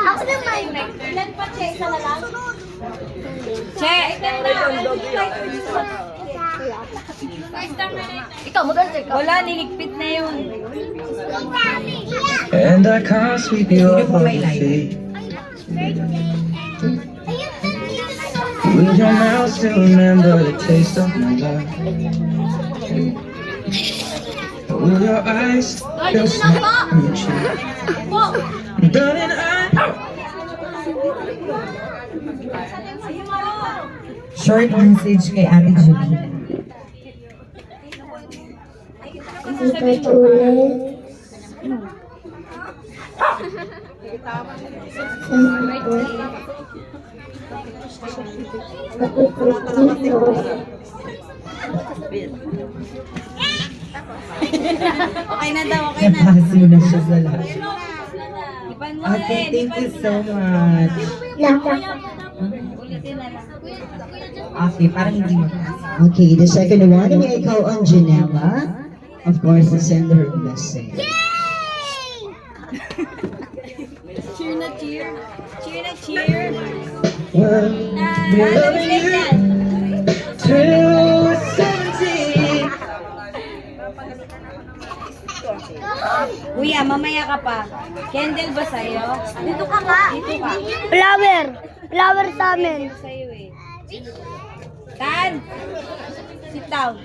Ako naman. Ilan pa, check na lang? Check! Ikaw, mag-check ka. Wala, niligpit na yun. And I can't sweep you off of your feet. Will your mouth still remember the taste of my love? Will your eyes still smile on your cheek? Darling, Short message kay Ate Julie. Ikot ulit. Okay na daw, okay na. Napaso na siya sa lahat. Ipan mo Okay, rin, thank ipan you mo. so much. Ulitin na lang. Okay, parang hindi mapasa. Okay, the second one, may ikaw ang Janela. Of course, to send her a message. Cheer na cheer. Cheer na cheer. well, be Ano loving mistake you yan? till 17. Kuya, mamaya ka pa. Candle ba sa'yo? Dito ka nga. Dito ka. Flower. Flower sa amin. Sa'yo eh. Tan! Sit down.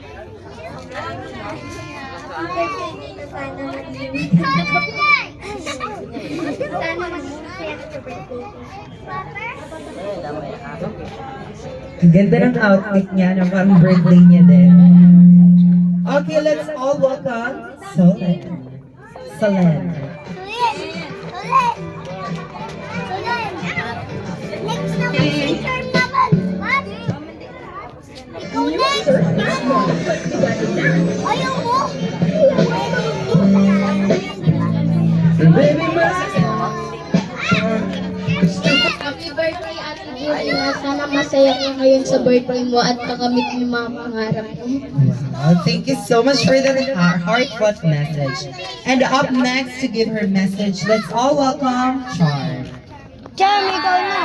Ang ganda ng outfit niya, na parang birthday niya din. Okay, let's all welcome Solen. Solen. Next naman, picture naman. What? Ikaw next. Ayaw mo. Baby, my Happy birthday, Ate Julia. Sana masaya ka ngayon sa birthday mo at makamit mo yung mga pangarap mo. Wow, thank you so much for the heartfelt message. And up next to give her message, let's all welcome Char. Jam, ikaw na.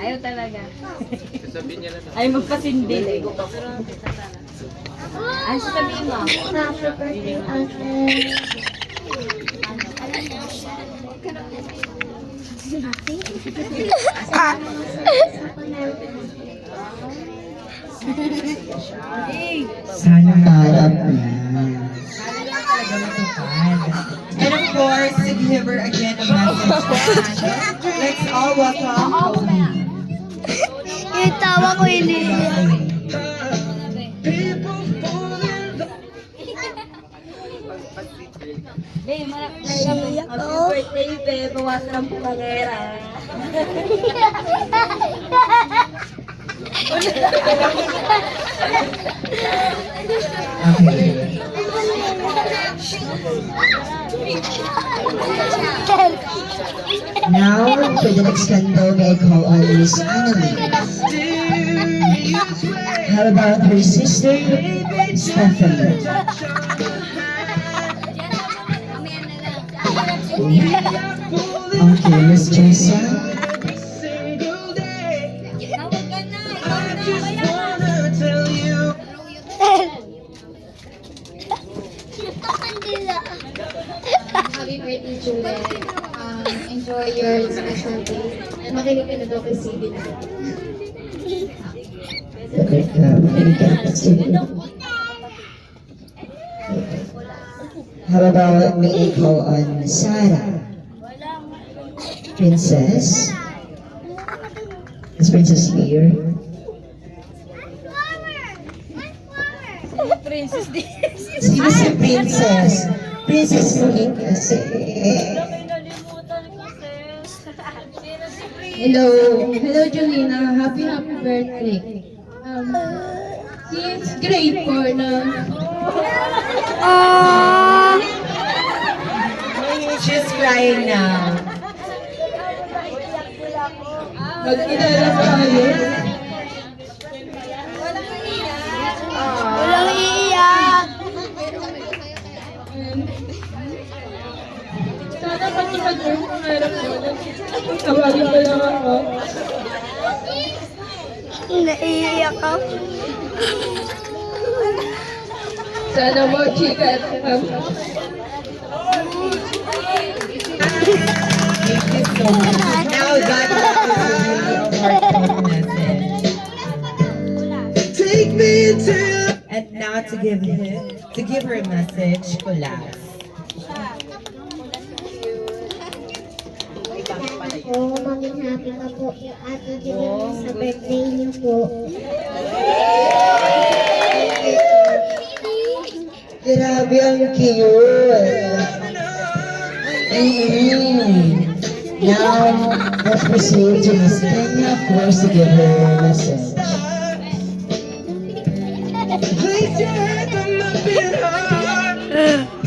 Ayaw talaga. Ayaw magpasindi. Ano sasabihin mo? Happy birthday, Ate. Sana marap na. And of course, to give her again a message, let's all welcome Yung tawa ko hindi. Be, happy birthday, be. Bawasan ang pulangera. Okay. Now, for the next candle, may I call on Miss Annalyn. How about her sister, Stephanie? Okay, Miss Jessa. Happy birthday, Julia. Enjoy your special day. At makinig ka na daw kay CD na. How about may I call on Sarah? Princess? Is Princess here? Princess din. Sino si Princess? Princess Ming kasi. Nalimutan ko, sis. Sino si Princess? Hello. Hello, Julina. Happy birthday. Since grade 4 na. She's crying now. Magkilala tayo. Tawagin mo lang ako. Naiiyak ako. Sana mo, chika. Thank you so much. Now that was a heartfelt message. Take me into your And now to give her a message, Kulas. Po, maging happy ka po yung Ate Julian sa birthday niyo po. Grabe ang cute. Now, let's proceed to Miss Kenya, of course, to give her a message. place your hand on my beating heart.